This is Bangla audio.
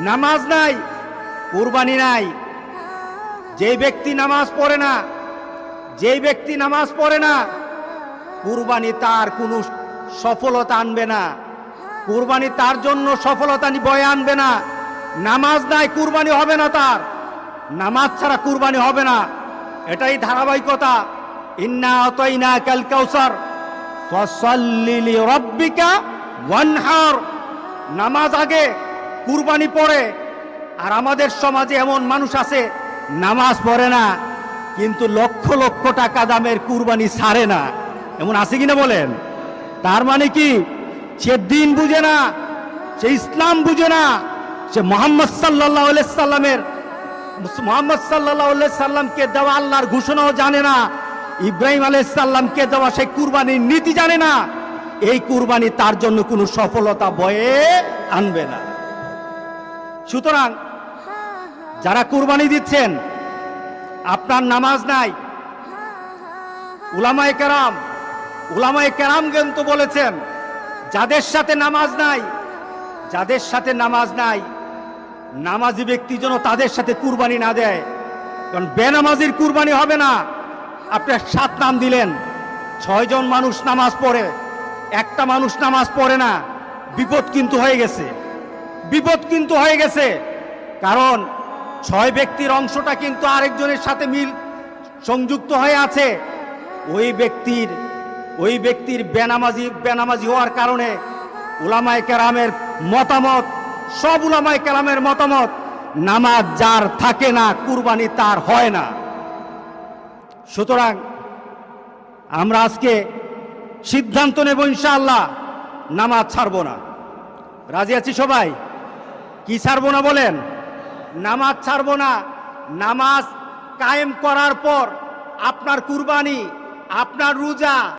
নামাজ নাই, কুরবানি নাই। যেই ব্যক্তি নামাজ পড়ে না, যেই ব্যক্তি নামাজ পড়ে না, কুরবানি তার কোনো সফলতা আনবে না, কুরবানি তার জন্য সফলতা বয়ে আনবে না। নামাজ নাই, কুরবানি হবে না তার, নামাজ ছাড়া কুরবানি হবে না। এটাই ধারাবাহিকতা। ইন্না আতাইনাকাল কাউসার ফাসাল্লি লিরাব্বিকা ওয়ানহার। নামাজ আগে, কুরবানি পরে। আর আমাদের সমাজে এমন মানুষ আছে নামাজ পড়ে না কিন্তু লক্ষ লক্ষ টাকা দামের কুরবানি ছাড়ে না, এমন আছে কিনা বলেন? তার মানে কি? সে দিন বুঝে না, সে ইসলাম বুঝে না, সে মোহাম্মদ সাল্লাল্লাহু আলাইহি সাল্লামকে দেওয়া আল্লাহর ঘোষণাও জানে না, ইব্রাহিম আলাইহিস সালামকে দেওয়া সেই কুরবানির নীতি জানে না। এই কুরবানি তার জন্য কোনো সফলতা বয়ে আনবে না। সুতরাং যারা কুরবানি দিচ্ছেন, আপনার নামাজ নাই, উলামায়ে কেরাম কিন্তু বলেছেন যাদের সাথে নামাজ নাই, যাদের সাথে নামাজ নাই, নামাজি ব্যক্তি যেন তাদের সাথে কুরবানি না দেয়। কারণ বেনামাজির কুরবানি হবে না। আপনি 7 নাম দিলেন, 6 জন মানুষ নামাজ পড়ে, একটা মানুষ নামাজ পড়ে না, বিপদ কিন্তু হয়ে গেছে, বিপদ কিন্তু হয়ে গেছে। কারণ 6 ব্যক্তির অংশটা কিন্তু আরেকজনের সাথে মিল সংযুক্ত হয়ে আছে। ওই ব্যক্তির বেনামাজি হওয়ার কারণে উলামায়ে কেরামের মতামত, সব উলামায়ে কেরামের মতামত, নামাজ যার থাকে না কুরবানি তার হয় না। সুতরাং আমরা আজকে সিদ্ধান্ত নেব ইনশাআল্লাহ নামাজ ছাড়বো না। রাজি আছি সবাই? কি ছাড়বো না বলেন? নামাজ ছাড়বো না। নামাজ কায়েম করার পর আপনার কুরবানি, আপনার রোজা,